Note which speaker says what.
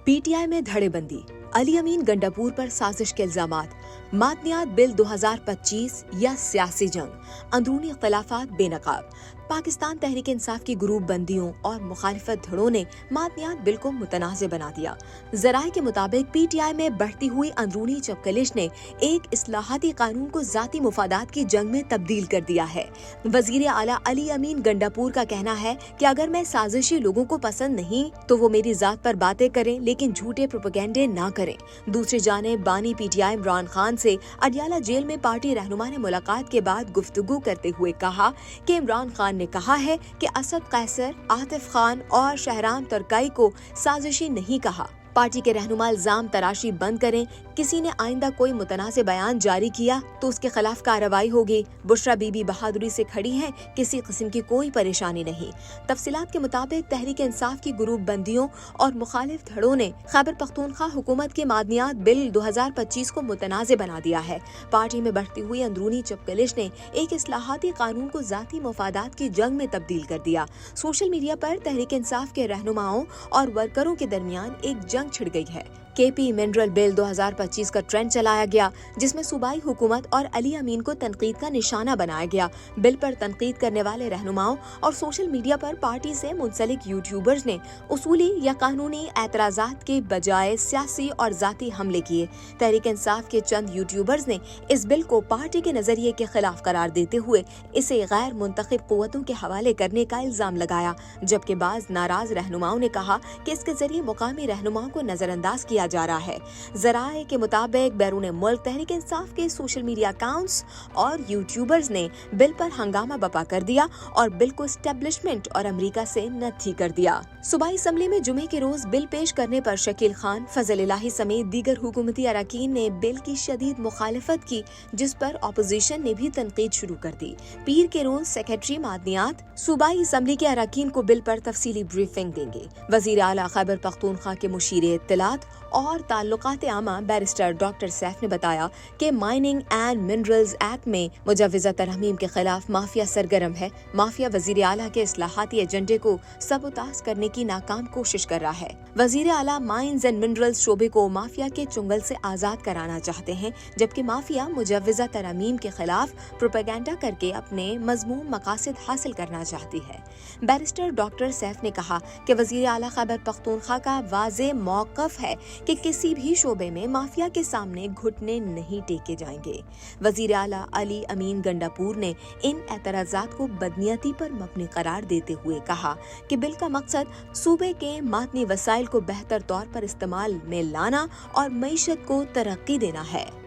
Speaker 1: PTI में धड़ेबंदी, अली अमीन गंडापुर पर साजिश के इल्जामात, मादनियात बिल 2025 या सियासी जंग, अंदरूनी इख्तिलाफात बेनकाब। पाकिस्तान तहरीक इंसाफ की ग्रुप बंदियों और मुखालिफत धड़ों ने मादनियात बिल को मुतनाज़ बना दिया। ज़राए के मुताबिक PTI में बढ़ती हुई अंदरूनी चपकलिश ने एक इस्लाहाती कानून को ज़ाती मुफादात की जंग में तब्दील कर दिया है। वज़ीर आला अली अमीन गंडापुर का कहना है कि अगर मैं साजिशी लोगों को पसंद नहीं तो वो मेरी ज़ात पर बातें करें, लेकिन झूठे प्रोपेगेंडे ना करें। दूसरी जानिब बानी PTI इमरान खान से अडियाला जेल में पार्टी रहनुमा ने मुलाकात के बाद गुफ्तगू करते हुए कहा कि इमरान खान ने कहा है कि असद कैसर, आतिफ खान और शहराम तरकाई को साजिशी नहीं कहा। पार्टी के रहनुमा इल्जाम तराशी बंद करें। किसी ने आइंदा कोई मुतनाज़ बयान जारी किया तो उसके खिलाफ कार्रवाई होगी। बुशरा बीबी बहादुरी से खड़ी हैं, किसी किस्म की कोई परेशानी नहीं। तफसीलात के मुताबिक तहरीक इंसाफ की ग्रुप बंदियों और मुखालिफ धड़ों ने खैबर पख्तूनख्वा हुकूमत के मादनियात बिल 2025 को मुतनाज़ बना दिया है। पार्टी में बढ़ती हुई अंदरूनी चपकलिश ने एक इस्लाहाती कानून को ज़ाती मफादात की जंग में तब्दील कर दिया। सोशल मीडिया पर तहरीक इंसाफ के रहनुमाओं और वर्करों के दरमियान एक जंग छिड़ गई है। KP मिनरल बिल 2025 का ट्रेंड चलाया गया, जिसमें सूबाई हुकूमत और अली अमीन को तनकीद का निशाना बनाया गया। बिल पर तनकीद करने वाले रहनुमाओं और सोशल मीडिया पर पार्टी से मुंसलिक यूट्यूबर्स ने उसूली या कानूनी एतराज़ात के बजाय सियासी और जाती हमले किए। तहरीक इंसाफ के चंद यूट्यूबर्स ने इस बिल को पार्टी के नजरिए के खिलाफ करार देते हुए इसे गैर मुंतखब कुव्वतों के हवाले करने का इल्जाम लगाया, जबकि बाज नाराज रहनुमाओं ने कहा कि इसके जरिए मुकामी रहनुमाओं को नजरअंदाज किया जा रहा है। ज़राए के मुताबिक बैरून मुल्क तहरीक इंसाफ के सोशल मीडिया अकाउंट्स और यूट्यूबर्स ने बिल पर हंगामा बपा कर दिया और बिल को एस्टेब्लिशमेंट और अमेरिका से नत्थी कर दिया। सूबाई असम्बली में जुमे के रोज बिल पेश करने पर शकील खान, फजल इलाही समेत दीगर हुकूमती अरकान ने बिल की शदीद मुखालफत की, जिस पर अपोजिशन ने भी तनकीद शुरू कर दी। पीर के रोज सेक्रेटरी मादनियात सूबाई असम्बली के अरकान को बिल पर तफसीली ब्रीफिंग देंगे। वज़ीर आला खैबर पख्तूनख्वा के मुशीर इत्तलात और ताल्लुकात आमा बैरिस्टर डॉक्टर सैफ ने बताया कि माइनिंग एंड मिनरल्स एक्ट में मुजव्वज़ा तरमीम के खिलाफ माफिया सरगर्म है। माफिया वज़ीर आला के इस्लाहाती एजेंडे को सबूताज करने की नाकाम कोशिश कर रहा है। वज़ीर आला माइंस एंड मिनरल्स शोबे को माफिया के चुंगल से आजाद कराना चाहते हैं, जबकि माफिया मुजव्वज़ा तरमीम के खिलाफ प्रोपेगेंडा करके अपने मज़मूम मकासद हासिल करना चाहती है। बैरिस्टर डॉक्टर सैफ ने कहा कि वज़ीर आला खैबर पख्तूनख्वा का वाज़े मौक़िफ़ है कि किसी भी शोबे में माफिया के सामने घुटने नहीं टेके जाएंगे। वज़ीर आला अली अमीन गंडापुर ने इन एतराज़ात को बदनीयती पर मबनी करार देते हुए कहा कि बिल का मकसद सूबे के मादनी वसाइल को बेहतर तौर पर इस्तेमाल में लाना और मईशत को तरक्की देना है।